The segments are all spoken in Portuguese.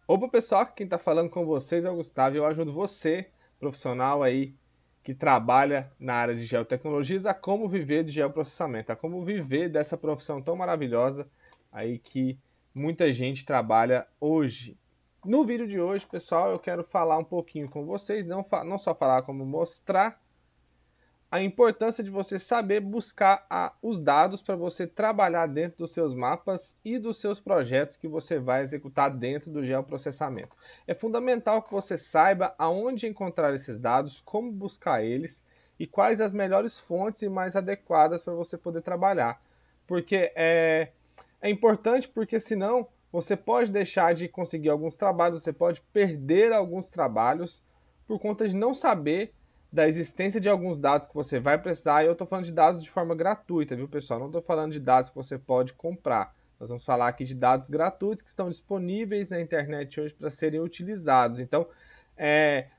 Opa pessoal, quem está falando com vocês é o Gustavo e eu ajudo você, profissional aí que trabalha na área de geotecnologias, a como viver de geoprocessamento, a como viver dessa profissão tão maravilhosa aí que muita gente trabalha hoje. No vídeo de hoje, pessoal, eu quero falar um pouquinho com vocês, não só falar como mostrar a importância de você saber buscar os dados para você trabalhar dentro dos seus mapas e dos seus projetos que você vai executar dentro do geoprocessamento. É fundamental que você saiba aonde encontrar esses dados, como buscar eles e quais as melhores fontes e mais adequadas para você poder trabalhar. Porque é importante porque senão você pode deixar de conseguir alguns trabalhos, você pode perder alguns trabalhos por conta de não saber da existência de alguns dados que você vai precisar, e eu estou falando de dados de forma gratuita, viu pessoal? Não estou falando de dados que você pode comprar. Nós vamos falar aqui de dados gratuitos que estão disponíveis na internet hoje para serem utilizados. Então,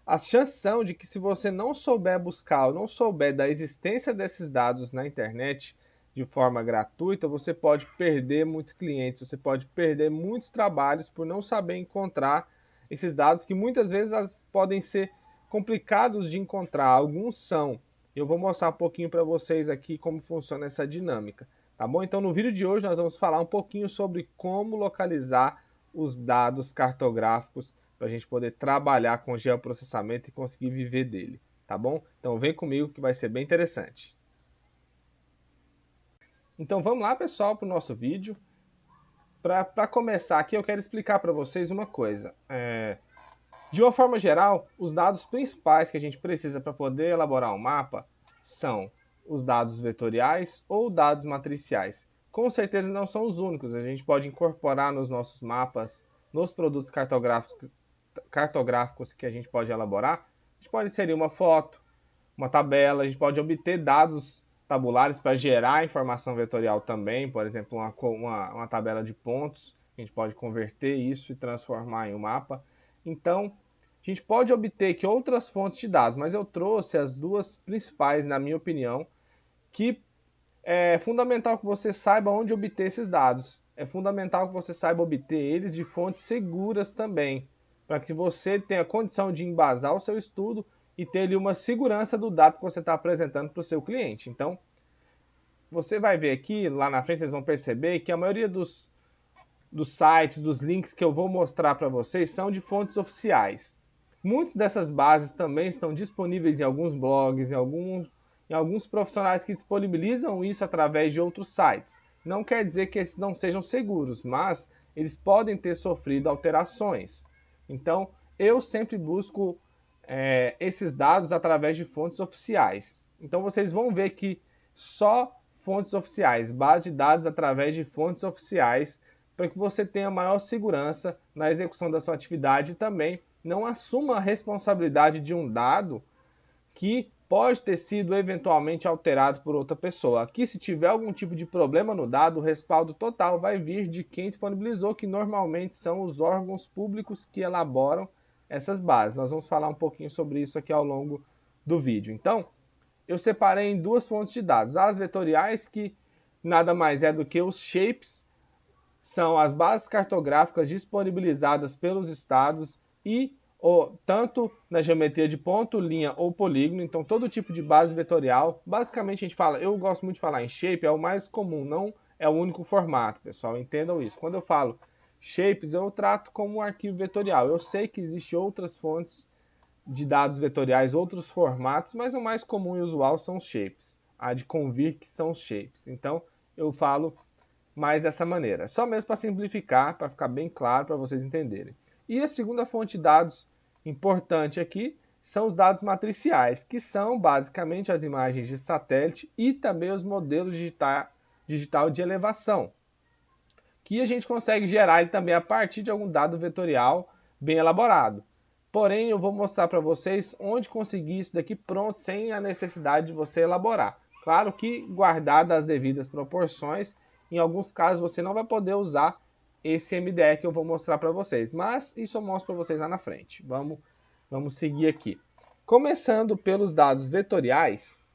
a chance são de que se você não souber buscar ou não souber da existência desses dados na internet de forma gratuita, você pode perder muitos clientes, você pode perder muitos trabalhos por não saber encontrar esses dados que muitas vezes podem ser complicados de encontrar, alguns são. Eu vou mostrar um pouquinho para vocês aqui como funciona essa dinâmica, tá bom? Então no vídeo de hoje nós vamos falar um pouquinho sobre como localizar os dados cartográficos para a gente poder trabalhar com geoprocessamento e conseguir viver dele, tá bom? Então vem comigo que vai ser bem interessante. Então vamos lá pessoal para o nosso vídeo. Para começar aqui eu quero explicar para vocês uma coisa. De uma forma geral, os dados principais que a gente precisa para poder elaborar um mapa são os dados vetoriais ou dados matriciais. Com certeza não são os únicos, a gente pode incorporar nos nossos mapas, nos produtos cartográficos que a gente pode elaborar. A gente pode inserir uma foto, uma tabela, a gente pode obter dados tabulares para gerar informação vetorial também, por exemplo, uma tabela de pontos, a gente pode converter isso e transformar em um mapa. Então, a gente pode obter aqui outras fontes de dados, mas eu trouxe as duas principais, na minha opinião, que é fundamental que você saiba onde obter esses dados. É fundamental que você saiba obter eles de fontes seguras também, para que você tenha condição de embasar o seu estudo e ter ali uma segurança do dado que você está apresentando para o seu cliente. Então, você vai ver aqui, lá na frente vocês vão perceber que a maioria dos sites, dos links que eu vou mostrar para vocês são de fontes oficiais. Muitas dessas bases também estão disponíveis em alguns blogs, em alguns profissionais que disponibilizam isso através de outros sites. Não quer dizer que esses não sejam seguros, mas eles podem ter sofrido alterações. Então, eu sempre busco esses dados através de fontes oficiais. Então, vocês vão ver que só fontes oficiais, base de dados através de fontes oficiais, para que você tenha maior segurança na execução da sua atividade e também não assuma a responsabilidade de um dado que pode ter sido eventualmente alterado por outra pessoa. Aqui, se tiver algum tipo de problema no dado, o respaldo total vai vir de quem disponibilizou, que normalmente são os órgãos públicos que elaboram essas bases. Nós vamos falar um pouquinho sobre isso aqui ao longo do vídeo. Então, eu separei em duas fontes de dados. As vetoriais, que nada mais é do que os shapes, são as bases cartográficas disponibilizadas pelos estados e tanto na geometria de ponto, linha ou polígono, então todo tipo de base vetorial. Basicamente a gente fala, eu gosto muito de falar em shape, é o mais comum, não é o único formato, pessoal, entendam isso. Quando eu falo shapes, eu trato como um arquivo vetorial. Eu sei que existem outras fontes de dados vetoriais, outros formatos, mas o mais comum e usual são os shapes. A de convir que são os shapes. Então eu falo mais dessa maneira. Só mesmo para simplificar, para ficar bem claro para vocês entenderem. E a segunda fonte de dados importante aqui são os dados matriciais, que são basicamente as imagens de satélite e também os modelos digital de elevação, que a gente consegue gerar ele também a partir de algum dado vetorial bem elaborado. Porém, eu vou mostrar para vocês onde conseguir isso daqui pronto, sem a necessidade de você elaborar. Claro que guardado as devidas proporções, em alguns casos você não vai poder usar esse MDE que eu vou mostrar para vocês, mas isso eu mostro para vocês lá na frente. Vamos seguir aqui. Começando pelos dados vetoriais,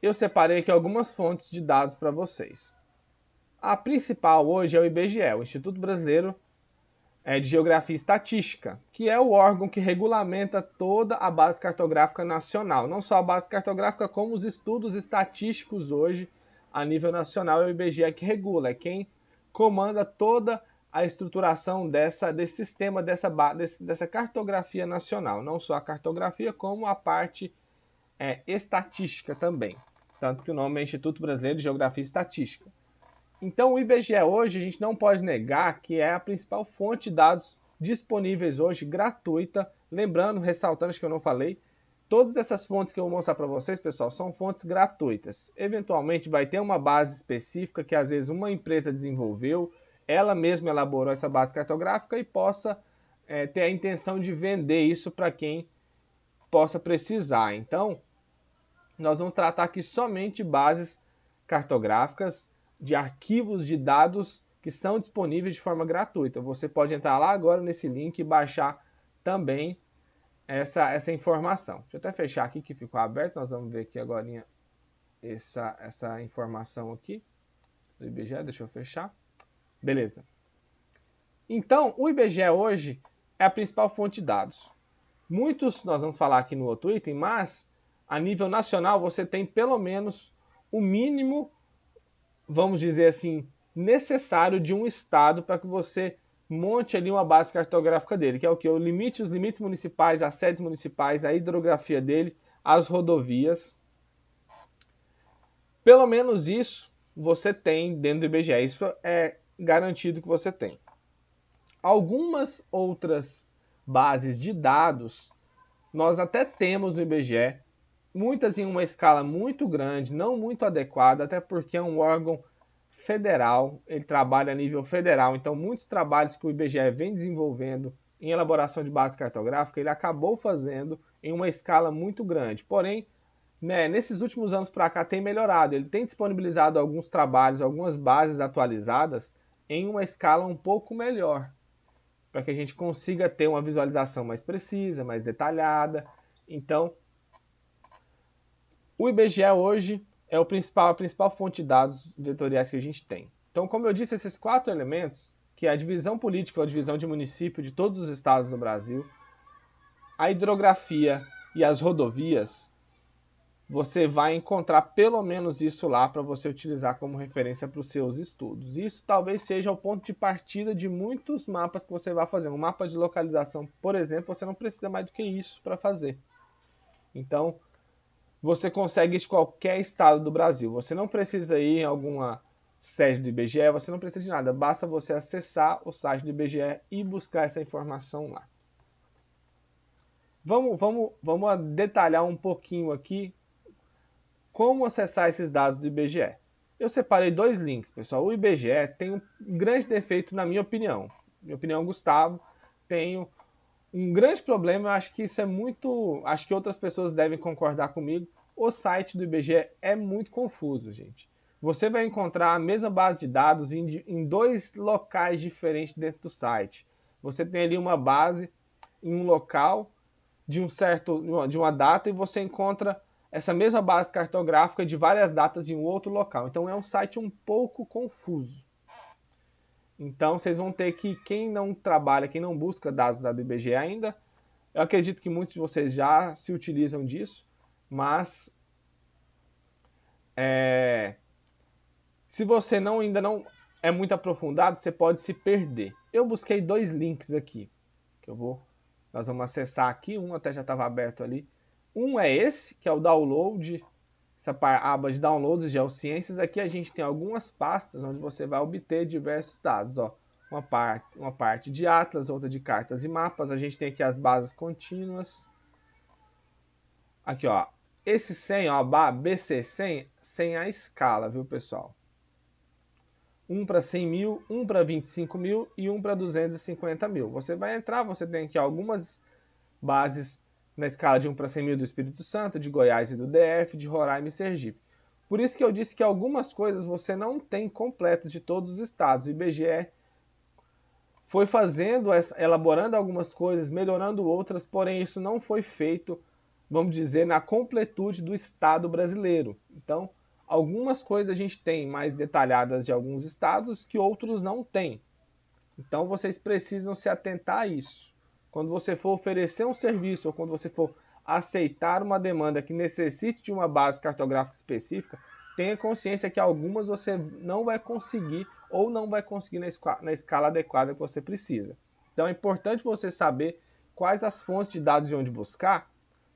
eu separei aqui algumas fontes de dados para vocês. A principal hoje é o IBGE, o Instituto Brasileiro de Geografia e Estatística, que é o órgão que regulamenta toda a base cartográfica nacional. Não só a base cartográfica, como os estudos estatísticos hoje, a nível nacional, é o IBGE que regula, é quem comanda toda a estruturação desse sistema, dessa cartografia nacional. Não só a cartografia, como a parte estatística também. Tanto que o nome é Instituto Brasileiro de Geografia e Estatística. Então, o IBGE hoje, a gente não pode negar que é a principal fonte de dados disponíveis hoje, gratuita. Lembrando, ressaltando, acho que eu não falei, todas essas fontes que eu vou mostrar para vocês, pessoal, são fontes gratuitas. Eventualmente, vai ter uma base específica que, às vezes, uma empresa desenvolveu, ela mesma elaborou essa base cartográfica e possa ter a intenção de vender isso para quem possa precisar. Então, nós vamos tratar aqui somente bases cartográficas de arquivos de dados que são disponíveis de forma gratuita. Você pode entrar lá agora nesse link e baixar também essa informação. Deixa eu até fechar aqui que ficou aberto. Nós vamos ver aqui agora essa informação aqui do IBGE. Deixa eu fechar. Beleza. Então, o IBGE hoje é a principal fonte de dados. Muitos nós vamos falar aqui no outro item, mas a nível nacional você tem pelo menos o mínimo, vamos dizer assim, necessário de um estado para que você monte ali uma base cartográfica dele, que é o que? Os limites municipais, as sedes municipais, a hidrografia dele, as rodovias. Pelo menos isso você tem dentro do IBGE, isso é garantido que você tem. Algumas outras bases de dados nós até temos no IBGE, muitas em uma escala muito grande, não muito adequada, até porque é um órgão federal, ele trabalha a nível federal, então muitos trabalhos que o IBGE vem desenvolvendo em elaboração de base cartográfica, ele acabou fazendo em uma escala muito grande. Porém, nesses últimos anos para cá tem melhorado, ele tem disponibilizado alguns trabalhos, algumas bases atualizadas em uma escala um pouco melhor, para que a gente consiga ter uma visualização mais precisa, mais detalhada. Então, o IBGE hoje é a principal fonte de dados vetoriais que a gente tem. Então, como eu disse, esses 4 elementos, que é a divisão política ou a divisão de município de todos os estados do Brasil, a hidrografia e as rodovias, você vai encontrar pelo menos isso lá para você utilizar como referência para os seus estudos. Isso talvez seja o ponto de partida de muitos mapas que você vai fazer. Um mapa de localização, por exemplo, você não precisa mais do que isso para fazer. Então, você consegue isso em qualquer estado do Brasil. Você não precisa ir em alguma sede do IBGE, você não precisa de nada. Basta você acessar o site do IBGE e buscar essa informação lá. Vamos detalhar um pouquinho aqui como acessar esses dados do IBGE. Eu separei 2 links, pessoal. O IBGE tem um grande defeito, na minha opinião. Minha opinião, Gustavo, tenho um grande problema. Eu acho que isso é muito... Acho que outras pessoas devem concordar comigo. O site do IBGE é muito confuso, gente. Você vai encontrar a mesma base de dados em 2 locais diferentes dentro do site. Você tem ali uma base em um local de uma data e você encontra essa mesma base cartográfica de várias datas em um outro local. Então é um site um pouco confuso. Então vocês vão ter que, quem não trabalha, quem não busca dados da IBGE ainda, eu acredito que muitos de vocês já se utilizam disso, mas se você ainda não é muito aprofundado, você pode se perder. Eu busquei 2 links aqui, que nós vamos acessar aqui, um até já estava aberto ali. Um é esse, que é o download, essa aba de downloads de Geociências. Aqui a gente tem algumas pastas onde você vai obter diversos dados. Ó. Uma parte de atlas, outra de cartas e mapas. A gente tem aqui as bases contínuas. Aqui, ó, esse 100, ó, BC100, 100 a escala, viu, pessoal? Um para 100 mil, um para 25 mil e um para 250 mil. Você vai entrar, você tem aqui algumas bases na escala de 1 para 100 mil do Espírito Santo, de Goiás e do DF, de Roraima e Sergipe. Por isso que eu disse que algumas coisas você não tem completas de todos os estados. O IBGE foi elaborando algumas coisas, melhorando outras, porém isso não foi feito, vamos dizer, na completude do estado brasileiro. Então, algumas coisas a gente tem mais detalhadas de alguns estados que outros não têm. Então vocês precisam se atentar a isso. Quando você for oferecer um serviço ou quando você for aceitar uma demanda que necessite de uma base cartográfica específica, tenha consciência que algumas você não vai conseguir ou não vai conseguir na escala adequada que você precisa. Então é importante você saber quais as fontes de dados e onde buscar.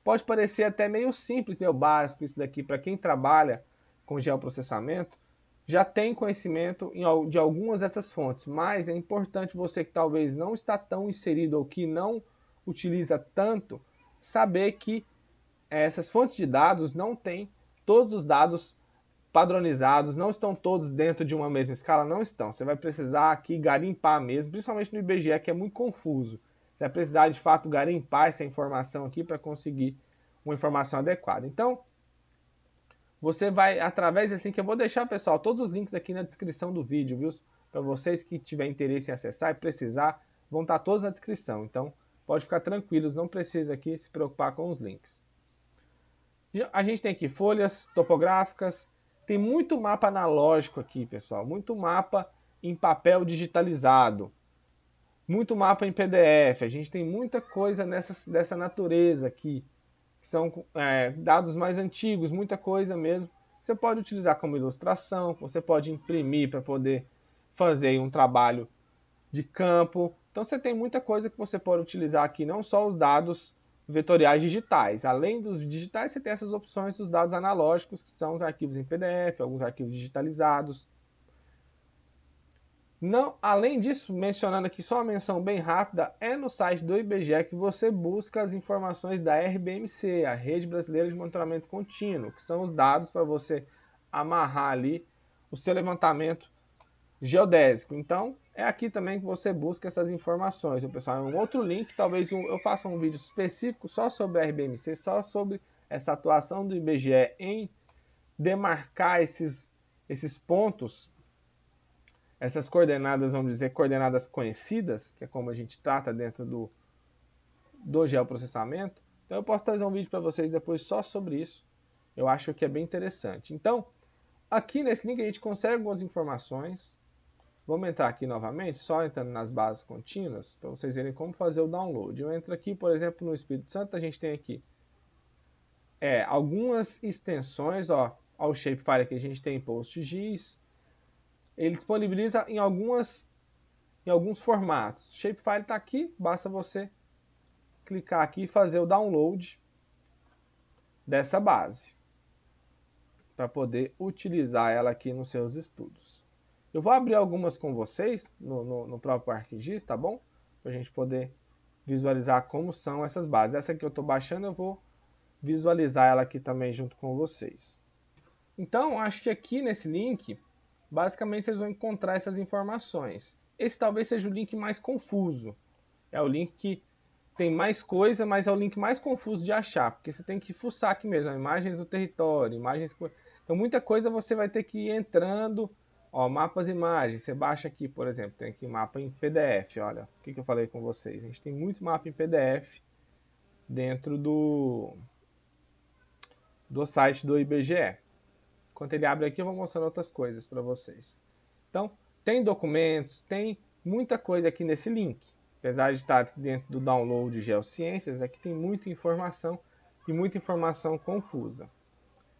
Pode parecer até meio simples, meio básico isso daqui para quem trabalha com geoprocessamento, já tem conhecimento de algumas dessas fontes, mas é importante você que talvez não está tão inserido ou que não utiliza tanto, saber que essas fontes de dados não têm todos os dados padronizados, não estão todos dentro de uma mesma escala, não estão. Você vai precisar aqui garimpar mesmo, principalmente no IBGE, que é muito confuso. Você vai precisar de fato garimpar essa informação aqui para conseguir uma informação adequada. Então, você vai, através desse link, eu vou deixar, pessoal, todos os links aqui na descrição do vídeo, viu? Para vocês que tiverem interesse em acessar e precisar, vão estar todos na descrição. Então, pode ficar tranquilos, não precisa aqui se preocupar com os links. A gente tem aqui folhas topográficas, tem muito mapa analógico aqui, pessoal, muito mapa em papel digitalizado, muito mapa em PDF, a gente tem muita coisa dessa natureza aqui, que são dados mais antigos, muita coisa mesmo. Você pode utilizar como ilustração, você pode imprimir para poder fazer um trabalho de campo. Então você tem muita coisa que você pode utilizar aqui, não só os dados vetoriais digitais. Além dos digitais, você tem essas opções dos dados analógicos, que são os arquivos em PDF, alguns arquivos digitalizados. Não, além disso, mencionando aqui só uma menção bem rápida, é no site do IBGE que você busca as informações da RBMC, a Rede Brasileira de Monitoramento Contínuo, que são os dados para você amarrar ali o seu levantamento geodésico. Então, é aqui também que você busca essas informações. Pessoal, é um outro link, talvez eu faça um vídeo específico só sobre a RBMC, só sobre essa atuação do IBGE em demarcar esses pontos, essas coordenadas, vamos dizer, coordenadas conhecidas, que é como a gente trata dentro do geoprocessamento. Então eu posso trazer um vídeo para vocês depois só sobre isso. Eu acho que é bem interessante. Então, aqui nesse link a gente consegue algumas informações. Vamos entrar aqui novamente, só entrando nas bases contínuas, para vocês verem como fazer o download. Eu entro aqui, por exemplo, no Espírito Santo, a gente tem aqui algumas extensões, ó, o shapefile que a gente tem em PostGIS. Ele disponibiliza em alguns formatos. O shapefile está aqui, basta você clicar aqui e fazer o download dessa base, para poder utilizar ela aqui nos seus estudos. Eu vou abrir algumas com vocês no próprio ArcGIS, tá bom? Para a gente poder visualizar como são essas bases. Essa que eu estou baixando, eu vou visualizar ela aqui também junto com vocês. Então, acho que aqui nesse link, basicamente vocês vão encontrar essas informações. Esse talvez seja o link mais confuso. É o link que tem mais coisa, mas é o link mais confuso de achar, porque você tem que fuçar aqui mesmo, imagens do território, imagens... Então, muita coisa você vai ter que ir entrando. Ó, mapas e imagens, você baixa aqui, por exemplo, tem aqui mapa em PDF, olha, o que eu falei com vocês. A gente tem muito mapa em PDF dentro do site do IBGE. Enquanto ele abre aqui, eu vou mostrando outras coisas para vocês. Então, tem documentos, tem muita coisa aqui nesse link. Apesar de estar dentro do download de Geociências, aqui tem muita informação e muita informação confusa.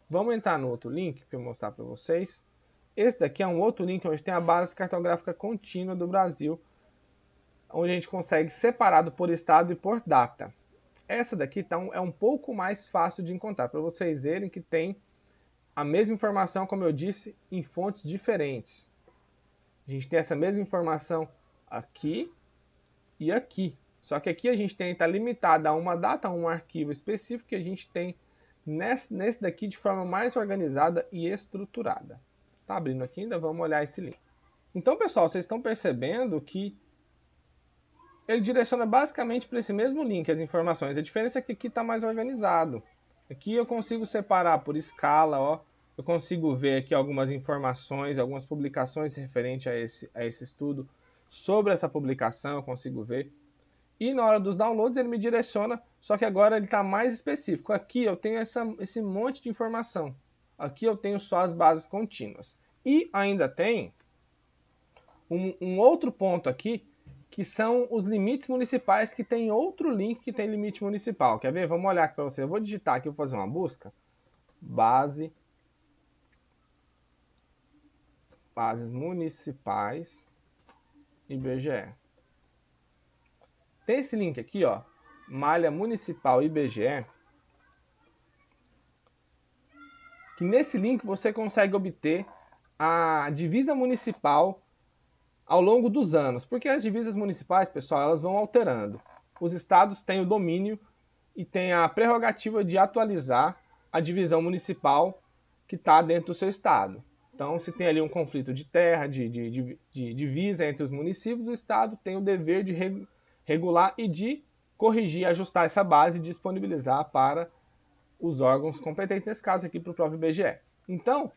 Vamos entrar no outro link para eu mostrar para vocês. Esse daqui é um outro link onde tem a base cartográfica contínua do Brasil, onde a gente consegue separado por estado e por data. Essa daqui então, é um pouco mais fácil de encontrar, para vocês verem que tem a mesma informação, como eu disse, em fontes diferentes. A gente tem essa mesma informação aqui e aqui. Só que aqui a gente está limitada a uma data, a um arquivo específico, que a gente tem nesse daqui de forma mais organizada e estruturada. Está abrindo aqui ainda, vamos olhar esse link. Então, pessoal, vocês estão percebendo que ele direciona basicamente para esse mesmo link as informações. A diferença é que aqui está mais organizado. Aqui eu consigo separar por escala, ó. Eu consigo ver aqui algumas informações, algumas publicações referentes a esse estudo. Sobre essa publicação eu consigo ver. E na hora dos downloads ele me direciona, só que agora ele está mais específico. Aqui eu tenho esse monte de informação. Aqui eu tenho só as bases contínuas. E ainda tem um outro ponto aqui, que são os limites municipais, que tem outro link que tem limite municipal. Quer ver? Vamos olhar aqui para você. Eu vou digitar aqui, vou fazer uma busca. Bases municipais IBGE. Tem esse link aqui, ó, malha municipal IBGE, que nesse link você consegue obter a divisa municipal ao longo dos anos, porque as divisas municipais, pessoal, elas vão alterando. Os estados têm o domínio e têm a prerrogativa de atualizar a divisão municipal que está dentro do seu estado. Então, se tem ali um conflito de terra, de divisa entre os municípios, o estado tem o dever de regular e de corrigir, ajustar essa base e disponibilizar para os órgãos competentes, nesse caso aqui para o próprio IBGE. Então,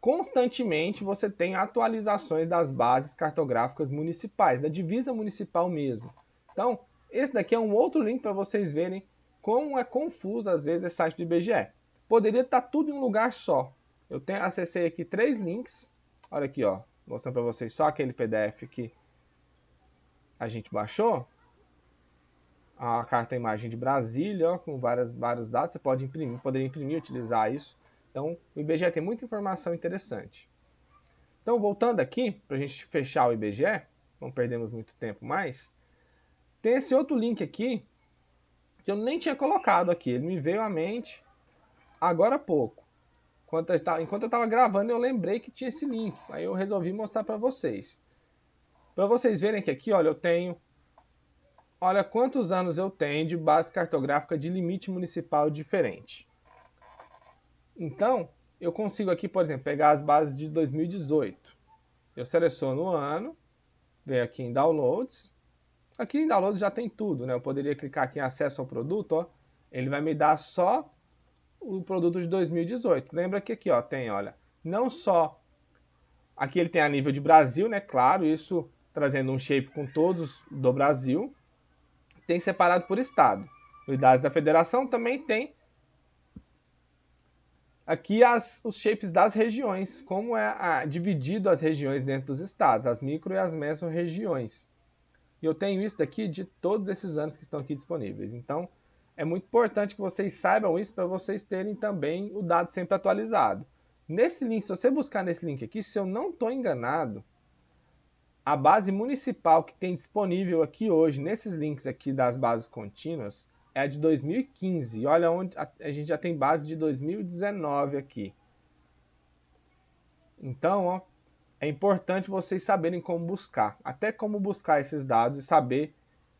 constantemente você tem atualizações das bases cartográficas municipais, da divisa municipal mesmo. Então, esse daqui é um outro link para vocês verem como é confuso às vezes esse site do IBGE. Poderia estar tudo em um lugar só. Eu acessei aqui 3 links. Olha aqui, ó, mostrando para vocês só aquele PDF que a gente baixou. A carta imagem de Brasília, ó, com vários dados. Você pode imprimir, poderia imprimir, utilizar isso. Então, o IBGE tem muita informação interessante. Então, voltando aqui, para a gente fechar o IBGE, não perdemos muito tempo mais, tem esse outro link aqui, que eu nem tinha colocado aqui, ele me veio à mente agora há pouco. Enquanto eu estava gravando, eu lembrei que tinha esse link, aí eu resolvi mostrar para vocês. Para vocês verem que aqui, olha, olha quantos anos eu tenho de base cartográfica de limite municipal diferente. Então, eu consigo aqui, por exemplo, pegar as bases de 2018. Eu seleciono o ano, venho aqui em Downloads. Aqui em Downloads já tem tudo, né? Eu poderia clicar aqui em Acesso ao Produto, ó. Ele vai me dar só o produto de 2018. Lembra que aqui, ó, tem, olha, não só... Aqui ele tem a nível de Brasil, né? Claro, isso trazendo um shape com todos do Brasil. Tem separado por estado. Unidades da federação também tem aqui os shapes das regiões, como é dividido as regiões dentro dos estados, as micro e as mesorregiões. E eu tenho isso daqui de todos esses anos que estão aqui disponíveis. Então, é muito importante que vocês saibam isso para vocês terem também o dado sempre atualizado. Nesse link, se você buscar nesse link aqui, se eu não estou enganado, a base municipal que tem disponível aqui hoje, nesses links aqui das bases contínuas, é a de 2015. E olha onde a gente já tem base de 2019 aqui. Então, ó, é importante vocês saberem como buscar. Até como buscar esses dados e saber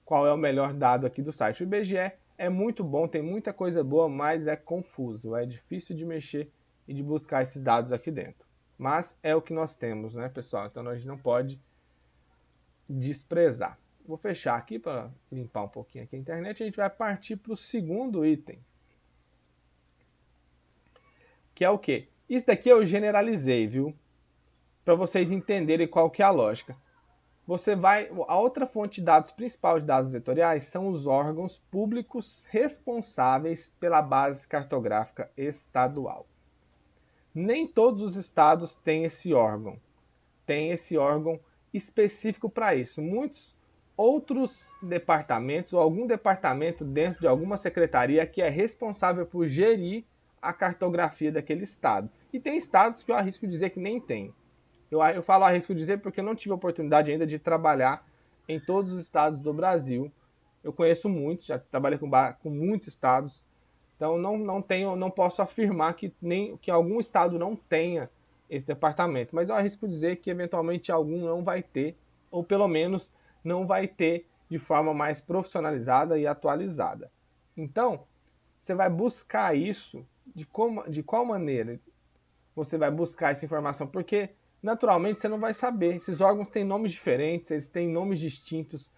qual é o melhor dado aqui do site. O IBGE é muito bom, tem muita coisa boa, mas é confuso. É difícil de mexer e de buscar esses dados aqui dentro. Mas é o que nós temos, né, pessoal? Então a gente não pode desprezar. Vou fechar aqui para limpar um pouquinho aqui a internet. A gente vai partir para o segundo item. Que é o quê? Isso daqui eu generalizei, viu? Para vocês entenderem qual que é a lógica. A outra fonte de dados principal de dados vetoriais são os órgãos públicos responsáveis pela base cartográfica estadual. Nem todos os estados têm esse órgão. Tem esse órgão específico para isso. Muitos outros departamentos ou algum departamento dentro de alguma secretaria que é responsável por gerir a cartografia daquele estado. E tem estados que eu arrisco dizer que nem tem. Eu falo arrisco dizer porque eu não tive a oportunidade ainda de trabalhar em todos os estados do Brasil. Eu conheço muitos, já trabalhei com muitos estados. Então não posso afirmar que algum estado não tenha esse departamento. Mas eu arrisco dizer que eventualmente algum não vai ter, ou pelo menos não vai ter de forma mais profissionalizada e atualizada. Então, você vai buscar isso de qual maneira você vai buscar essa informação? Porque, naturalmente, você não vai saber. Esses órgãos têm nomes diferentes, eles têm nomes distintos,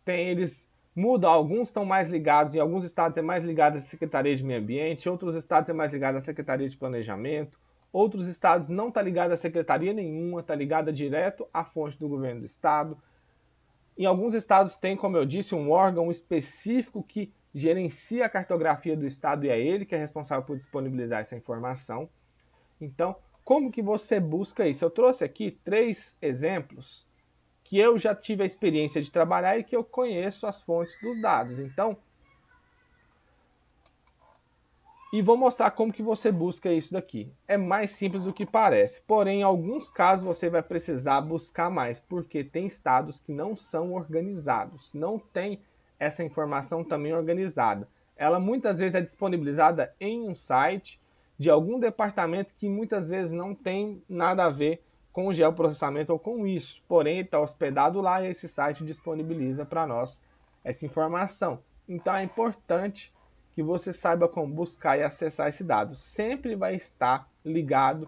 eles mudam, alguns estão mais ligados, em alguns estados é mais ligado à Secretaria de Meio Ambiente, outros estados é mais ligado à Secretaria de Planejamento, outros estados não está ligado a secretaria nenhuma, está ligado direto à fonte do governo do estado. Em alguns estados tem, como eu disse, um órgão específico que gerencia a cartografia do estado e é ele que é responsável por disponibilizar essa informação. Então, como que você busca isso? Eu trouxe aqui 3 exemplos que eu já tive a experiência de trabalhar e que eu conheço as fontes dos dados. Então, e vou mostrar como que você busca isso daqui. É mais simples do que parece, porém, em alguns casos você vai precisar buscar mais, porque tem estados que não são organizados, não tem essa informação também organizada. Ela muitas vezes é disponibilizada em um site de algum departamento que muitas vezes não tem nada a ver com o geoprocessamento ou com isso, porém está hospedado lá e esse site disponibiliza para nós essa informação. Então é importante que você saiba como buscar e acessar esse dado. Sempre vai estar ligado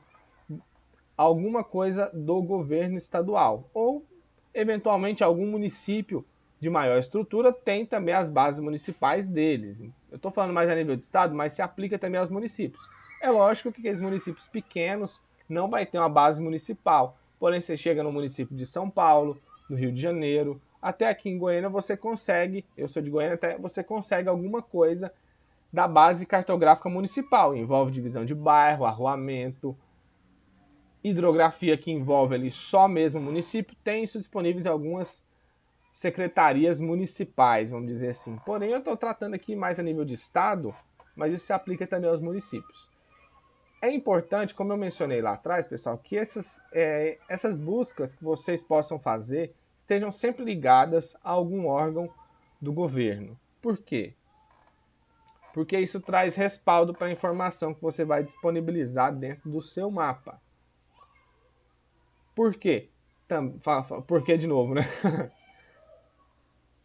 a alguma coisa do governo estadual ou, eventualmente, algum município de maior estrutura tem também as bases municipais deles. Eu estou falando mais a nível de estado, mas se aplica também aos municípios. É lógico que aqueles municípios pequenos não vai ter uma base municipal. Porém, você chega no município de São Paulo, no Rio de Janeiro, até aqui em Goiânia você consegue, eu sou de Goiânia, até você consegue alguma coisa da base cartográfica municipal. Envolve divisão de bairro, arruamento, hidrografia que envolve ali só mesmo o município. Tem isso disponível em algumas secretarias municipais, vamos dizer assim. Porém, eu estou tratando aqui mais a nível de estado, mas isso se aplica também aos municípios. É importante, como eu mencionei lá atrás, pessoal, que essas buscas que vocês possam fazer estejam sempre ligadas a algum órgão do governo. Por quê? Porque isso traz respaldo para a informação que você vai disponibilizar dentro do seu mapa. Por quê? Por quê de novo, né?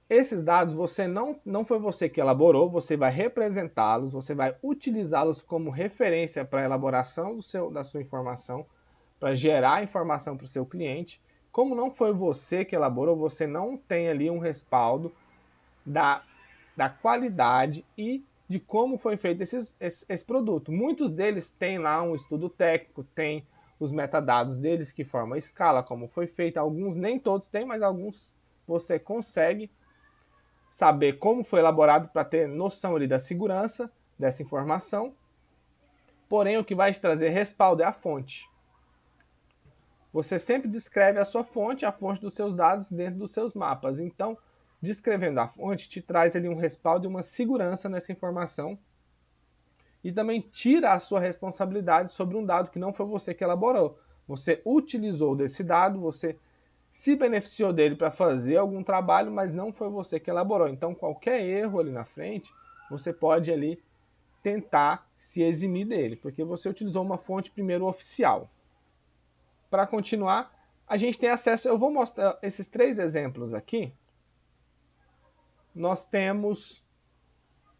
Esses dados não foi você que elaborou, você vai representá-los, você vai utilizá-los como referência para a elaboração da sua informação, para gerar informação para o seu cliente. Como não foi você que elaborou, você não tem ali um respaldo da qualidade e de como foi feito esse produto. Muitos deles têm lá um estudo técnico, tem os metadados deles que formam a escala, como foi feito. Alguns, nem todos têm, mas alguns você consegue saber como foi elaborado para ter noção ali da segurança dessa informação. Porém, o que vai te trazer respaldo é a fonte. Você sempre descreve a sua fonte, a fonte dos seus dados dentro dos seus mapas. Então, descrevendo a fonte, te traz ali um respaldo e uma segurança nessa informação. E também tira a sua responsabilidade sobre um dado que não foi você que elaborou. Você utilizou desse dado, você se beneficiou dele para fazer algum trabalho, mas não foi você que elaborou. Então, qualquer erro ali na frente, você pode ali tentar se eximir dele, porque você utilizou uma fonte primeiro oficial. Para continuar, a gente tem acesso, eu vou mostrar esses 3 exemplos aqui. Nós temos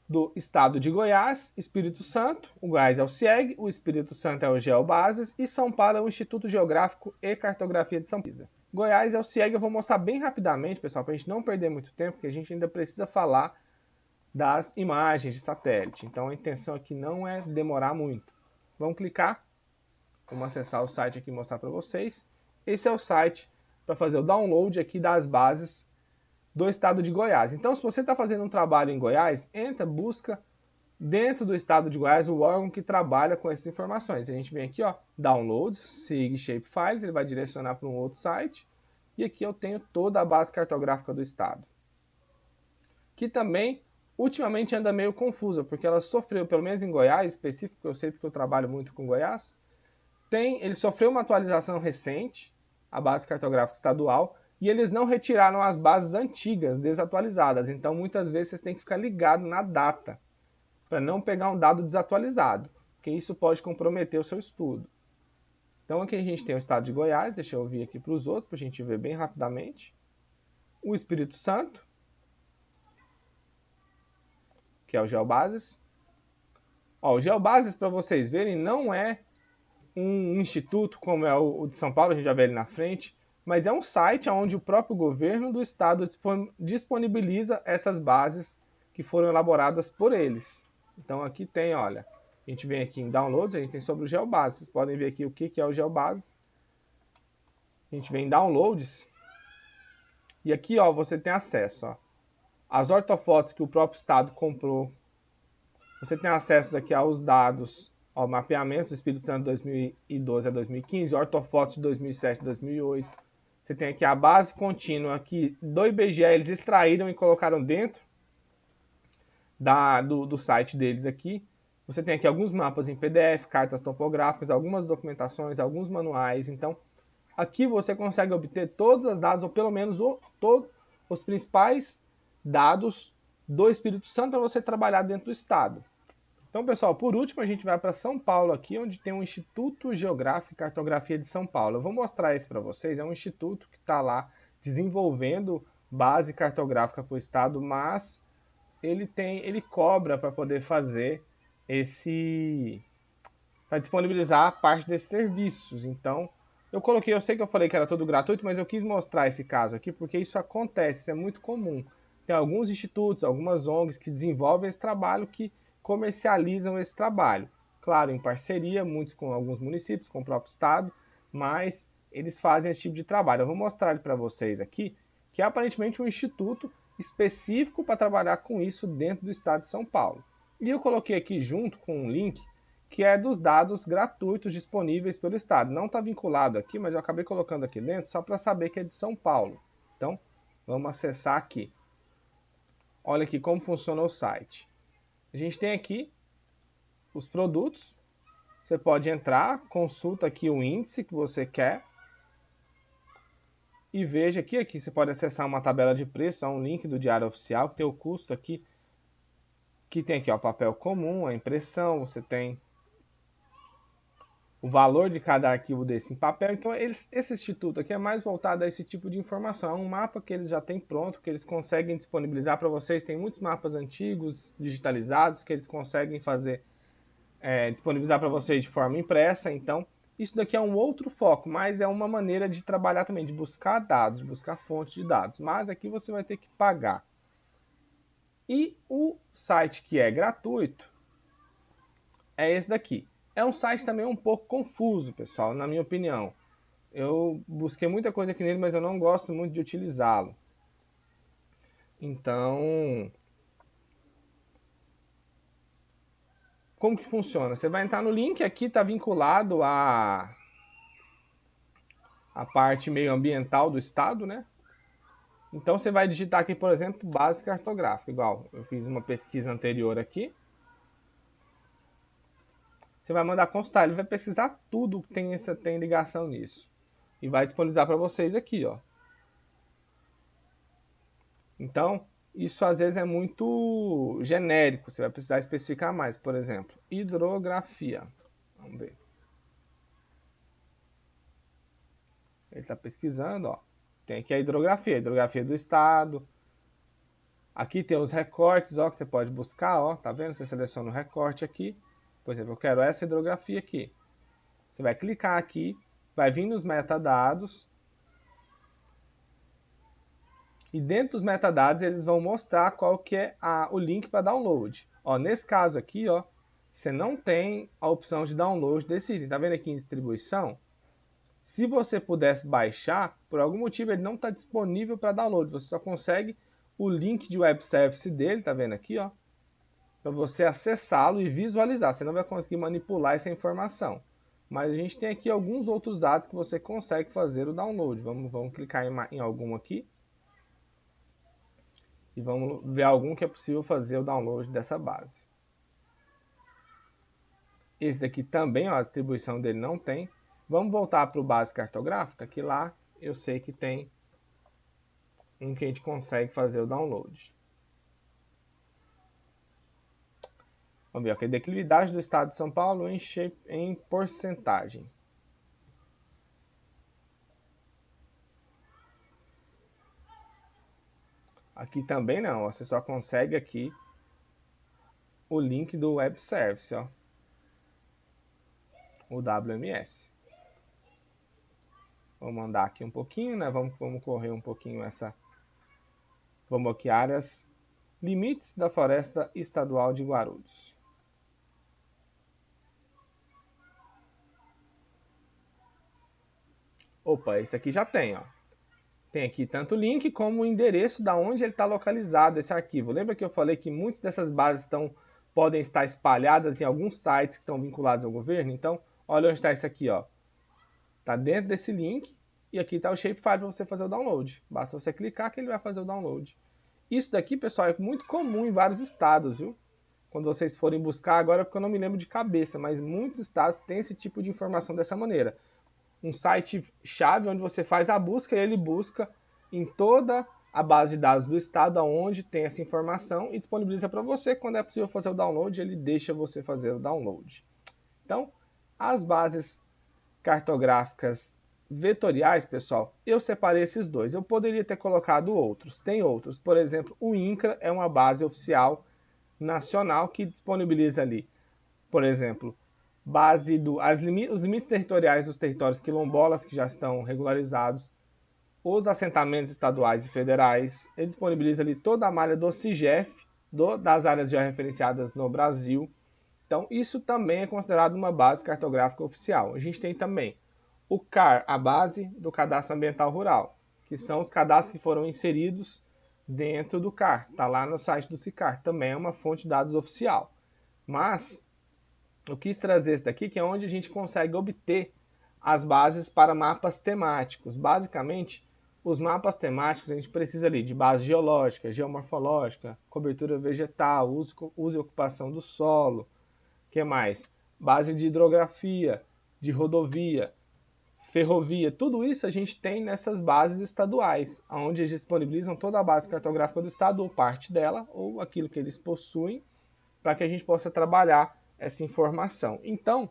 do estado de Goiás, Espírito Santo, o Goiás é o CIEG, o Espírito Santo é o GeoBases e São Paulo é o Instituto Geográfico e Cartografia de São Paulo. Goiás é o CIEG, eu vou mostrar bem rapidamente, pessoal, para a gente não perder muito tempo, porque a gente ainda precisa falar das imagens de satélite. Então a intenção aqui não é demorar muito. Vamos clicar, vamos acessar o site aqui e mostrar para vocês. Esse é o site para fazer o download aqui das bases do estado de Goiás. Então, se você está fazendo um trabalho em Goiás, entra, busca dentro do estado de Goiás o órgão que trabalha com essas informações. A gente vem aqui, ó, Downloads, SIG Shapefiles, ele vai direcionar para um outro site. E aqui eu tenho toda a base cartográfica do estado. Que também, ultimamente, anda meio confusa, porque ela sofreu, pelo menos em Goiás, específico, eu sei porque eu trabalho muito com Goiás, ele sofreu uma atualização recente, a base cartográfica estadual, e eles não retiraram as bases antigas, desatualizadas. Então, muitas vezes, vocês têm que ficar ligado na data, para não pegar um dado desatualizado, porque isso pode comprometer o seu estudo. Então, aqui a gente tem o estado de Goiás, deixa eu vir aqui para os outros, para a gente ver bem rapidamente. O Espírito Santo, que é o GeoBases. Ó, o GeoBases, para vocês verem, não é um instituto como é o de São Paulo, a gente já vê ele na frente, mas é um site onde o próprio governo do estado disponibiliza essas bases que foram elaboradas por eles. Então aqui tem, olha, a gente vem aqui em Downloads, a gente tem sobre o GeoBases. Vocês podem ver aqui o que é o GeoBases. A gente vem em Downloads. E aqui, ó, você tem acesso, ó, às ortofotos que o próprio estado comprou. Você tem acesso aqui aos dados, ó, mapeamentos do Espírito Santo de 2012 a 2015, ortofotos de 2007 a 2008. Você tem aqui a base contínua aqui do IBGE, eles extraíram e colocaram dentro do site deles aqui. Você tem aqui alguns mapas em PDF, cartas topográficas, algumas documentações, alguns manuais. Então, aqui você consegue obter todos os dados, ou pelo menos todos os principais dados do Espírito Santo para você trabalhar dentro do estado. Então, pessoal, por último, a gente vai para São Paulo aqui, onde tem o Instituto Geográfico e Cartografia de São Paulo. Eu vou mostrar isso para vocês. É um instituto que está lá desenvolvendo base cartográfica para o estado, mas ele cobra para poder fazer para disponibilizar parte desses serviços. Então, eu sei que eu falei que era tudo gratuito, mas eu quis mostrar esse caso aqui porque isso acontece, isso é muito comum. Tem alguns institutos, algumas ONGs que desenvolvem esse trabalho, que comercializam esse trabalho. Claro, em parceria, muitos com alguns municípios, com o próprio estado, mas eles fazem esse tipo de trabalho. Eu vou mostrar para vocês aqui, que é aparentemente um instituto específico para trabalhar com isso dentro do estado de São Paulo. E eu coloquei aqui junto com um link que é dos dados gratuitos disponíveis pelo estado. Não está vinculado aqui, mas eu acabei colocando aqui dentro só para saber que é de São Paulo. Então, vamos acessar aqui. Olha aqui como funciona o site. A gente tem aqui os produtos. Você pode entrar, consulta aqui o índice que você quer. E veja aqui você pode acessar uma tabela de preço, um link do Diário Oficial, que tem o custo aqui, que tem aqui o papel comum, a impressão, você tem o valor de cada arquivo desse em papel. Então, esse instituto aqui é mais voltado a esse tipo de informação. É um mapa que eles já têm pronto, que eles conseguem disponibilizar para vocês. Tem muitos mapas antigos, digitalizados, que eles conseguem disponibilizar para vocês de forma impressa. Então, isso daqui é um outro foco, mas é uma maneira de trabalhar também, de buscar dados, de buscar fontes de dados. Mas aqui você vai ter que pagar. E o site que é gratuito é esse daqui. É um site também um pouco confuso, pessoal, na minha opinião. Eu busquei muita coisa aqui nele, mas eu não gosto muito de utilizá-lo. Então, como que funciona? Você vai entrar no link, aqui está vinculado a parte meio ambiental do estado, né? Então você vai digitar aqui, por exemplo, base cartográfica, igual eu fiz uma pesquisa anterior aqui. Você vai mandar consultar, ele vai pesquisar tudo que tem ligação nisso. E vai disponibilizar para vocês aqui, ó. Então, isso às vezes é muito genérico, você vai precisar especificar mais. Por exemplo, hidrografia. Vamos ver. Ele está pesquisando, ó. Tem aqui a hidrografia do estado. Aqui tem os recortes, ó, que você pode buscar, ó. Tá vendo? Você seleciona o recorte aqui. Por exemplo, eu quero essa hidrografia aqui. Você vai clicar aqui, vai vir nos metadados. E dentro dos metadados eles vão mostrar qual que é o link para download. Ó, nesse caso aqui, ó, você não tem a opção de download desse item. Tá vendo aqui em distribuição? Se você pudesse baixar, por algum motivo ele não está disponível para download. Você só consegue o link de web service dele, tá vendo aqui, ó, para você acessá-lo e visualizar. Você não vai conseguir manipular essa informação. Mas a gente tem aqui alguns outros dados que você consegue fazer o download. Vamos clicar em algum aqui. E vamos ver algum que é possível fazer o download dessa base. Esse daqui também, ó, a distribuição dele não tem. Vamos voltar para o base cartográfica, que lá eu sei que tem um que a gente consegue fazer o download. Vamos ver aqui, declividade do estado de São Paulo em porcentagem. Aqui também não, ó, você só consegue aqui o link do web service, ó, o WMS. Vamos andar aqui um pouquinho, né? Vamos correr um pouquinho essa. Vamos aqui, áreas limites da Floresta Estadual de Guarulhos. Opa, esse aqui já tem, ó. Tem aqui tanto o link como o endereço da onde ele está localizado, esse arquivo. Lembra que eu falei que muitas dessas bases podem estar espalhadas em alguns sites que estão vinculados ao governo? Então, olha onde está isso aqui, ó. Está dentro desse link E aqui está o shapefile para você fazer o download. Basta você clicar que ele vai fazer o download. Isso daqui, pessoal, é muito comum em vários estados, viu? Quando vocês forem buscar, agora porque eu não me lembro de cabeça, mas muitos estados têm esse tipo de informação dessa maneira. Um site-chave onde você faz a busca e ele busca em toda a base de dados do estado onde tem essa informação e disponibiliza para você. Quando é possível fazer o download, ele deixa você fazer o download. Então, as bases cartográficas vetoriais, pessoal, eu separei esses dois. Eu poderia ter colocado outros. Tem outros. Por exemplo, o INCRA é uma base oficial nacional que disponibiliza ali, por exemplo, os limites territoriais dos territórios quilombolas que já estão regularizados, os assentamentos estaduais e federais. Ele disponibiliza ali toda a malha do CIGEF, das áreas georreferenciadas no Brasil. Então, isso também é considerado uma base cartográfica oficial. A gente tem também o CAR, a base do Cadastro Ambiental Rural, que são os cadastros que foram inseridos dentro do CAR. Está lá no site do SICAR. Também é uma fonte de dados oficial. Mas eu quis trazer esse daqui, que é onde a gente consegue obter as bases para mapas temáticos. Basicamente, os mapas temáticos a gente precisa ali de base geológica, geomorfológica, cobertura vegetal, uso e ocupação do solo. O que mais? Base de hidrografia, de rodovia, ferrovia. Tudo isso a gente tem nessas bases estaduais, onde eles disponibilizam toda a base cartográfica do estado, ou parte dela, ou aquilo que eles possuem, para que a gente possa trabalhar essa informação. Então,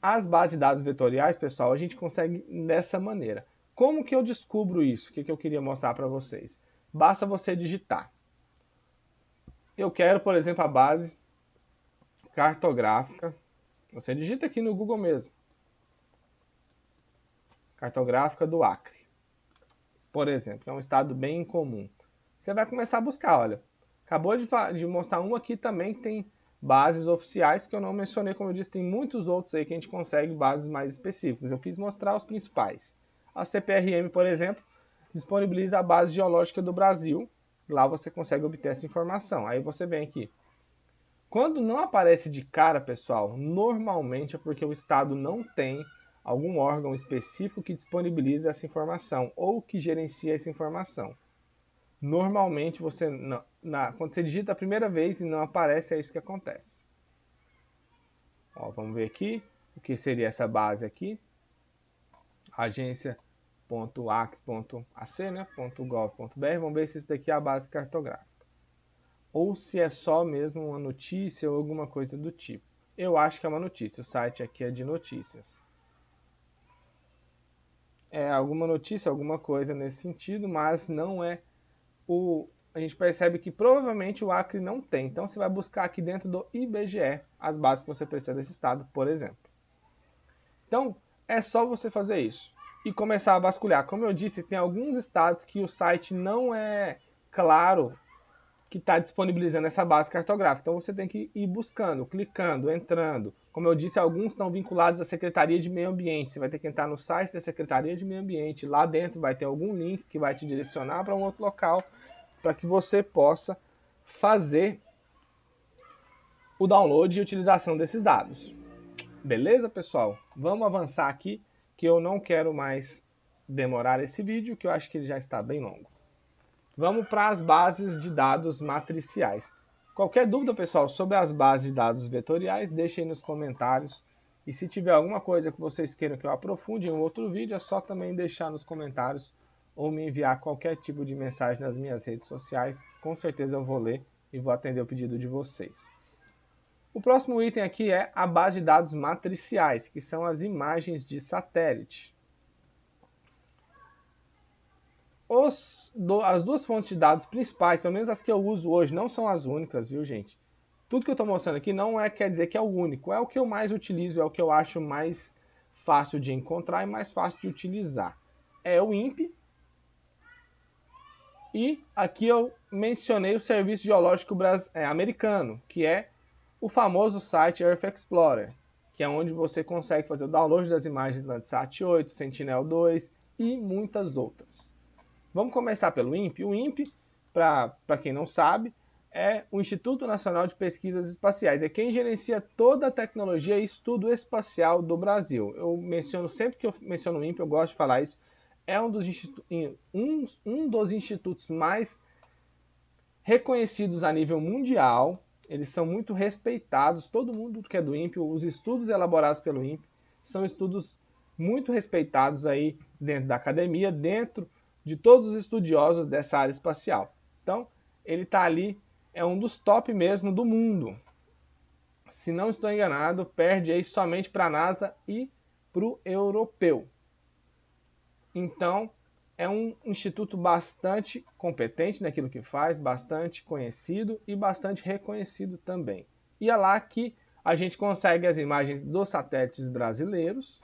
as bases de dados vetoriais, pessoal, a gente consegue dessa maneira. Como que eu descubro isso? O que eu queria mostrar para vocês? Basta você digitar. Eu quero, por exemplo, a base cartográfica. Você digita aqui no Google mesmo. Cartográfica do Acre. Por exemplo, é um estado bem incomum. Você vai começar a buscar, olha. Acabou de mostrar um aqui também que tem bases oficiais que eu não mencionei, como eu disse, tem muitos outros aí que a gente consegue bases mais específicas. Eu quis mostrar os principais. A CPRM, por exemplo, disponibiliza a base geológica do Brasil. Lá você consegue obter essa informação. Aí você vem aqui. Quando não aparece de cara, pessoal, normalmente é porque o estado não tem algum órgão específico que disponibiliza essa informação ou que gerencia essa informação. Normalmente, quando você digita a primeira vez e não aparece, é isso que acontece. Ó, vamos ver aqui o que seria essa base aqui. agência.ac.gov.br, né, Vamos ver se isso daqui é a base cartográfica. Ou se é só mesmo uma notícia ou alguma coisa do tipo. Eu acho que é uma notícia, o site aqui é de notícias. É alguma notícia, alguma coisa nesse sentido, mas não é a gente percebe que provavelmente o Acre não tem. Então você vai buscar aqui dentro do IBGE as bases que você precisa desse estado, por exemplo. Então é só você fazer isso e começar a vasculhar. Como eu disse, tem alguns estados que o site não é claro que está disponibilizando essa base cartográfica. Então você tem que ir buscando, clicando, entrando. Como eu disse, alguns estão vinculados à Secretaria de Meio Ambiente. Você vai ter que entrar no site da Secretaria de Meio Ambiente. Lá dentro vai ter algum link que vai te direcionar para um outro local para que você possa fazer o download e utilização desses dados. Beleza, pessoal? Vamos avançar aqui, que eu não quero mais demorar esse vídeo, que eu acho que ele já está bem longo. Vamos para as bases de dados matriciais. Qualquer dúvida, pessoal, sobre as bases de dados vetoriais, deixem nos comentários. E se tiver alguma coisa que vocês queiram que eu aprofunde em um outro vídeo, é só também deixar nos comentários ou me enviar qualquer tipo de mensagem nas minhas redes sociais. Com certeza eu vou ler e vou atender o pedido de vocês. O próximo item aqui é a base de dados matriciais, que são as imagens de satélite. As duas fontes de dados principais, pelo menos as que eu uso hoje, não são as únicas, viu, gente? Tudo que eu estou mostrando aqui não quer dizer que é o único, é o que eu mais utilizo, é o que eu acho mais fácil de encontrar e mais fácil de utilizar. É o INPE. E aqui eu mencionei o Serviço Geológico americano, que é o famoso site Earth Explorer, que é onde você consegue fazer o download das imagens Landsat 8, Sentinel-2 e muitas outras. Vamos começar pelo INPE. O INPE, para quem não sabe, é o Instituto Nacional de Pesquisas Espaciais. É quem gerencia toda a tecnologia e estudo espacial do Brasil. Eu menciono, sempre que eu menciono o INPE, eu gosto de falar isso. É um dos institutos mais reconhecidos a nível mundial. Eles são muito respeitados. Todo mundo que é do INPE, os estudos elaborados pelo INPE, são estudos muito respeitados aí dentro da academia, dentro de todos os estudiosos dessa área espacial. Então, ele está ali, é um dos top mesmo do mundo. Se não estou enganado, perde aí somente para a NASA e para o europeu. Então, é um instituto bastante competente naquilo que faz, bastante conhecido e bastante reconhecido também. E é lá que a gente consegue as imagens dos satélites brasileiros.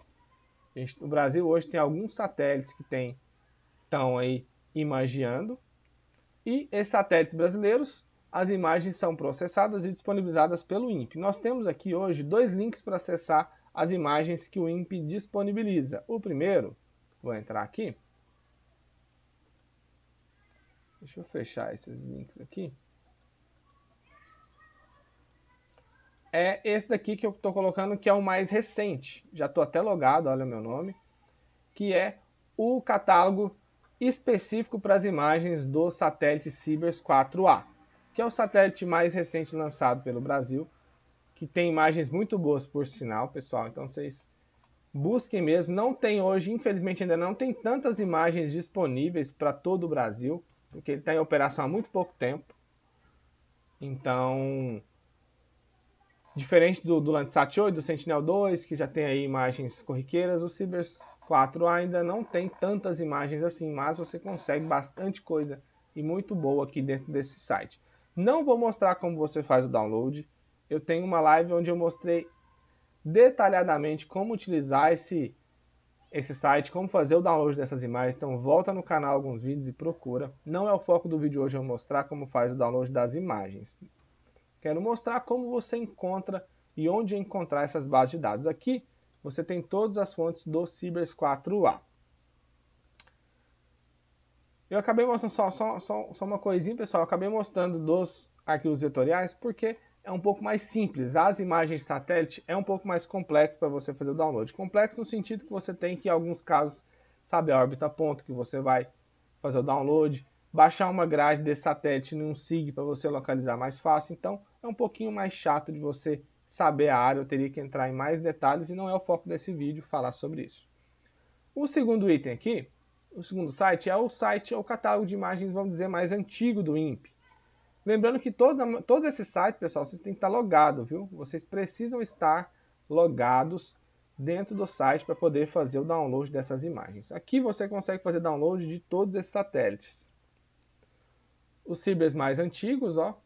O Brasil hoje tem alguns satélites que estão aí imagiando. E esses satélites brasileiros, as imagens são processadas e disponibilizadas pelo INPE. Nós temos aqui hoje 2 links para acessar as imagens que o INPE disponibiliza. O primeiro, vou entrar aqui. Deixa eu fechar esses links aqui. É esse daqui que eu estou colocando, que é o mais recente. Já estou até logado, olha o meu nome. Que é o catálogo específico para as imagens do satélite Sibers 4A. Que é o satélite mais recente lançado pelo Brasil. Que tem imagens muito boas, por sinal, pessoal. Então vocês busquem mesmo. Não tem hoje, infelizmente ainda não tem tantas imagens disponíveis para todo o Brasil. Porque ele está em operação há muito pouco tempo. Então, diferente do Landsat 8, do Sentinel-2, que já tem aí imagens corriqueiras, o Sibers 4 ainda não tem tantas imagens assim, mas você consegue bastante coisa e muito boa aqui dentro desse site. Não vou mostrar como você faz o download. Eu tenho uma live onde eu mostrei detalhadamente como utilizar esse site, como fazer o download dessas imagens. Então volta no canal alguns vídeos e procura. Não é o foco do vídeo hoje eu mostrar como faz o download das imagens. Quero mostrar como você encontra e onde encontrar essas bases de dados. Aqui você tem todas as fontes do Sibers 4A. Eu acabei mostrando só uma coisinha, pessoal. Eu acabei mostrando dos arquivos vetoriais porque é um pouco mais simples. As imagens de satélite é um pouco mais complexo para você fazer o download. Complexo no sentido que você tem que, em alguns casos, saber a órbita ponto que você vai fazer o download, baixar uma grade desse satélite num SIG para você localizar mais fácil. Então, é um pouquinho mais chato de você saber a área. Eu teria que entrar em mais detalhes e não é o foco desse vídeo falar sobre isso. O segundo item aqui, o segundo site, é o catálogo de imagens, vamos dizer, mais antigo do INPE. Lembrando que todos esses sites, pessoal, vocês têm que estar logados, viu? Vocês precisam estar logados dentro do site para poder fazer o download dessas imagens. Aqui você consegue fazer download de todos esses satélites. Os Sibers mais antigos, ó.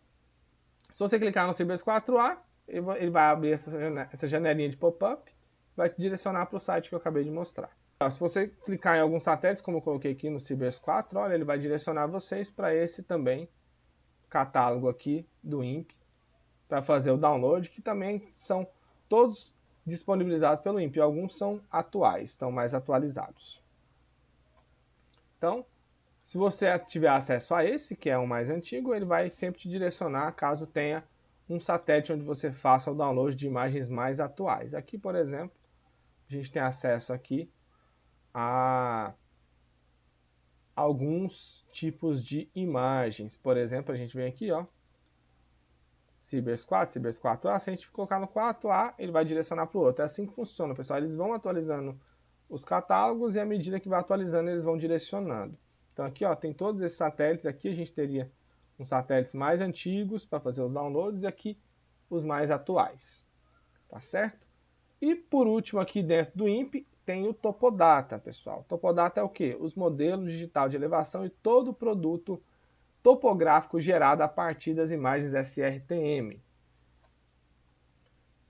Se você clicar no Sibers 4A, ele vai abrir essa janelinha de pop-up, vai te direcionar para o site que eu acabei de mostrar. Se você clicar em alguns satélites, como eu coloquei aqui no Sibers 4, olha, ele vai direcionar vocês para esse também catálogo aqui do INPE para fazer o download, que também são todos disponibilizados pelo INPE. Alguns são atuais, estão mais atualizados. Então, se você tiver acesso a esse, que é o mais antigo, ele vai sempre te direcionar caso tenha um satélite onde você faça o download de imagens mais atuais. Aqui, por exemplo, a gente tem acesso aqui a alguns tipos de imagens. Por exemplo, a gente vem aqui, ó, Sibers 4A. Se a gente colocar no 4A, ele vai direcionar para o outro. É assim que funciona, pessoal. Eles vão atualizando os catálogos e à medida que vai atualizando, eles vão direcionando. Então aqui, ó, tem todos esses satélites. Aqui a gente teria uns satélites mais antigos para fazer os downloads e aqui os mais atuais. Tá certo? E por último, aqui dentro do INPE, tem o Topodata, pessoal. Topodata é o quê? Os modelos digital de elevação e todo o produto topográfico gerado a partir das imagens SRTM.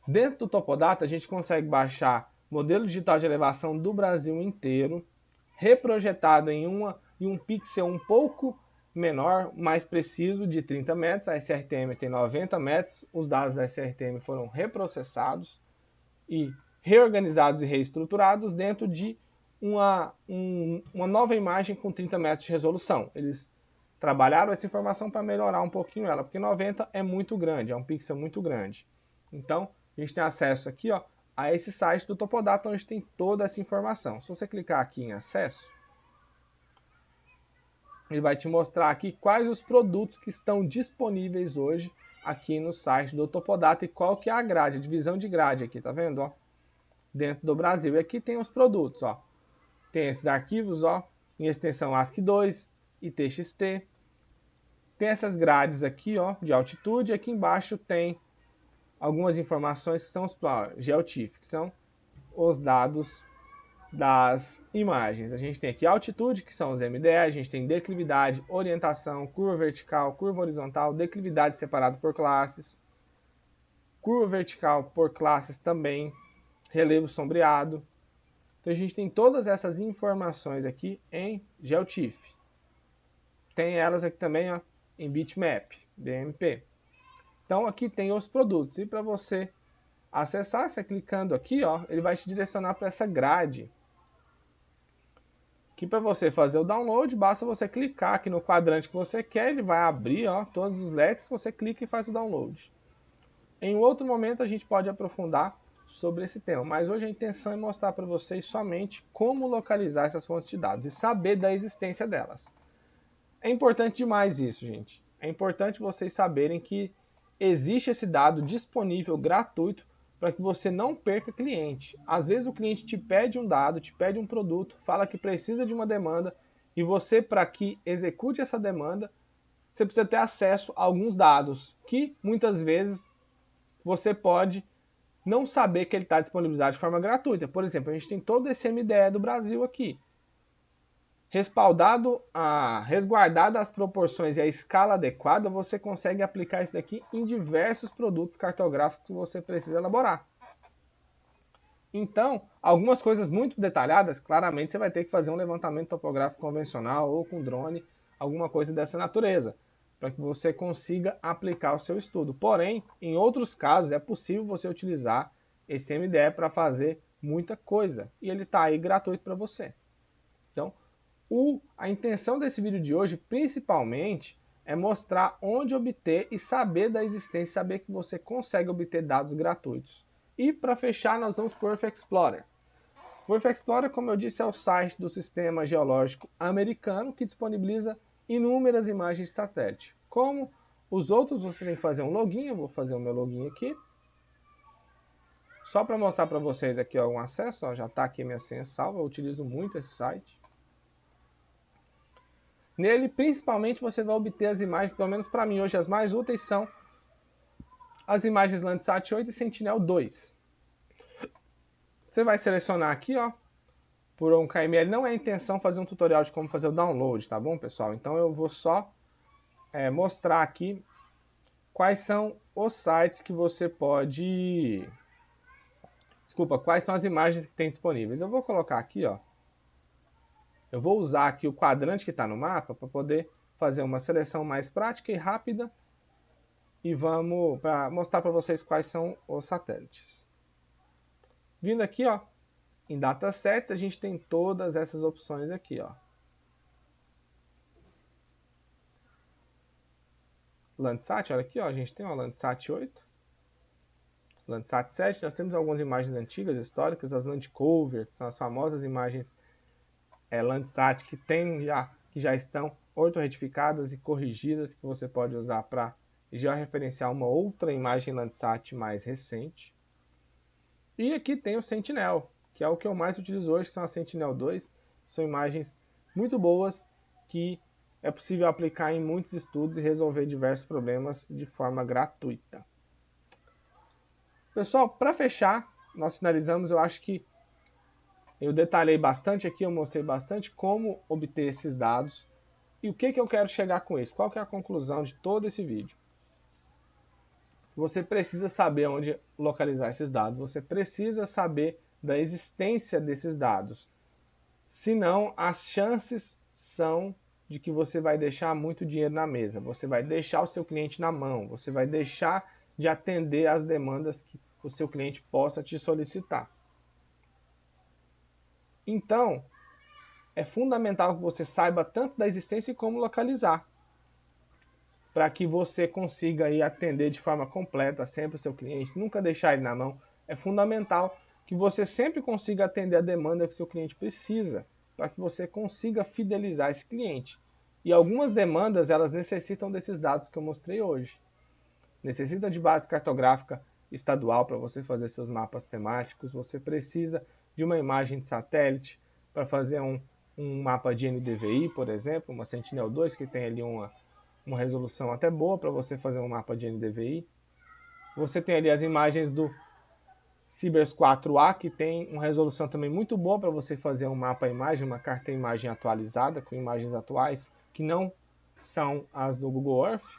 Dentro do Topodata, a gente consegue baixar modelo digital de elevação do Brasil inteiro, reprojetado em um pixel um pouco menor, mais preciso, de 30 metros. A SRTM tem 90 metros. Os dados da SRTM foram reprocessados e reorganizados e reestruturados dentro de uma nova imagem com 30 metros de resolução. Eles trabalharam essa informação para melhorar um pouquinho ela, porque 90 é muito grande, é um pixel muito grande. Então, a gente tem acesso aqui, ó, a esse site do Topodata, onde tem toda essa informação. Se você clicar aqui em acesso, ele vai te mostrar aqui quais os produtos que estão disponíveis hoje aqui no site do Topodata e qual que é a grade, a divisão de grade aqui, tá vendo? Ó, dentro do Brasil. E aqui tem os produtos, ó. Tem esses arquivos, ó, em extensão ASCII2 e TXT. Tem essas grades aqui, ó, de altitude. E aqui embaixo tem algumas informações que são os GeoTIFF, que são os dados das imagens. A gente tem aqui altitude, que são os MDE, a gente tem declividade, orientação, curva vertical, curva horizontal, declividade separado por classes, curva vertical por classes também, relevo sombreado. Então a gente tem todas essas informações aqui em GeoTIFF. Tem elas aqui também, ó, em Bitmap, BMP. Então aqui tem os produtos. E para você acessar, você clicando aqui, ó, ele vai te direcionar para essa grade. Que para você fazer o download, basta você clicar aqui no quadrante que você quer, ele vai abrir, ó, todos os LEDs, você clica e faz o download. Em outro momento a gente pode aprofundar sobre esse tema, mas hoje a intenção é mostrar para vocês somente como localizar essas fontes de dados e saber da existência delas. É importante demais isso, gente. É importante vocês saberem que existe esse dado disponível gratuito para que você não perca cliente. Às vezes o cliente te pede um dado, te pede um produto, fala que precisa de uma demanda e você, para que execute essa demanda, você precisa ter acesso a alguns dados que muitas vezes você pode não saber que ele está disponibilizado de forma gratuita. Por exemplo, a gente tem todo esse MDE do Brasil aqui. Resguardado as proporções e a escala adequada, você consegue aplicar isso daqui em diversos produtos cartográficos que você precisa elaborar. Então, algumas coisas muito detalhadas, claramente você vai ter que fazer um levantamento topográfico convencional ou com drone, alguma coisa dessa natureza, para que você consiga aplicar o seu estudo. Porém, em outros casos, é possível você utilizar esse MDE para fazer muita coisa, e ele está aí gratuito para você. Então, a intenção desse vídeo de hoje, principalmente, é mostrar onde obter e saber da existência, saber que você consegue obter dados gratuitos. E para fechar, nós vamos para o Earth Explorer. O Earth Explorer, como eu disse, é o site do Sistema Geológico Americano que disponibiliza inúmeras imagens de satélite. Como os outros, você tem que fazer um login, eu vou fazer o meu login aqui. Só para mostrar para vocês aqui ó, um acesso, ó, já está aqui minha senha salva, eu utilizo muito esse site. Nele, principalmente, você vai obter as imagens, pelo menos para mim hoje, as mais úteis são as imagens Landsat 8 e Sentinel-2. Você vai selecionar aqui, ó, por um KML. Não é a intenção fazer um tutorial de como fazer o download, tá bom, pessoal? Então eu vou só mostrar aqui quais são os sites que você pode... Desculpa, quais são as imagens que tem disponíveis. Eu vou colocar aqui, ó. Eu vou usar aqui o quadrante que está no mapa para poder fazer uma seleção mais prática e rápida e vamos para mostrar para vocês quais são os satélites. Vindo aqui, ó, em datasets, a gente tem todas essas opções aqui, ó. Landsat, olha aqui, ó, a gente tem o Landsat 8, Landsat 7, nós temos algumas imagens antigas, históricas, as Landcover, que são as famosas imagens Landsat que já estão ortoretificadas e corrigidas, que você pode usar para georreferenciar uma outra imagem Landsat mais recente. E aqui tem o Sentinel, que é o que eu mais utilizo hoje, são as Sentinel-2. São imagens muito boas que é possível aplicar em muitos estudos e resolver diversos problemas de forma gratuita. Pessoal, para fechar, nós finalizamos, eu acho que eu detalhei bastante aqui, eu mostrei bastante como obter esses dados e o que eu quero chegar com isso. Qual que é a conclusão de todo esse vídeo? Você precisa saber onde localizar esses dados, você precisa saber da existência desses dados. Senão, as chances são de que você vai deixar muito dinheiro na mesa, você vai deixar o seu cliente na mão, você vai deixar de atender às demandas que o seu cliente possa te solicitar. Então, é fundamental que você saiba tanto da existência como localizar. para que você consiga aí atender de forma completa sempre o seu cliente, nunca deixar ele na mão. É fundamental que você sempre consiga atender a demanda que o seu cliente precisa, para que você consiga fidelizar esse cliente. E algumas demandas, elas necessitam desses dados que eu mostrei hoje. Necessita de base cartográfica estadual para você fazer seus mapas temáticos, você precisa de uma imagem de satélite para fazer um mapa de NDVI, por exemplo, uma Sentinel-2 que tem ali uma resolução até boa para você fazer um mapa de NDVI. Você tem ali as imagens do Cibers 4A, que tem uma resolução também muito boa para você fazer um mapa-imagem, uma carta-imagem atualizada, com imagens atuais, que não são as do Google Earth.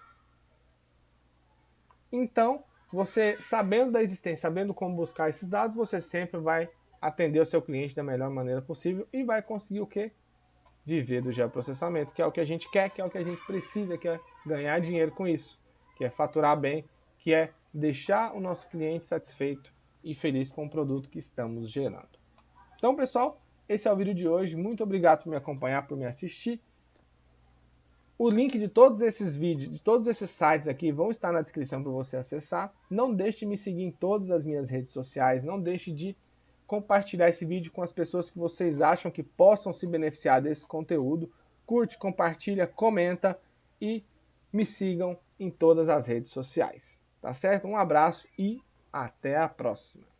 Então, você sabendo da existência, sabendo como buscar esses dados, você sempre vai atender o seu cliente da melhor maneira possível e vai conseguir o quê? Viver do geoprocessamento, que é o que a gente quer, que é o que a gente precisa, que é ganhar dinheiro com isso, que é faturar bem, que é deixar o nosso cliente satisfeito e feliz com o produto que estamos gerando. Então, pessoal, esse é o vídeo de hoje. Muito obrigado por me acompanhar, por me assistir. O link de todos esses vídeos, de todos esses sites aqui, vão estar na descrição para você acessar. Não deixe de me seguir em todas as minhas redes sociais. Não deixe de compartilhar esse vídeo com as pessoas que vocês acham que possam se beneficiar desse conteúdo. Curte, compartilha, comenta e me sigam em todas as redes sociais. Tá certo? Um abraço e até a próxima.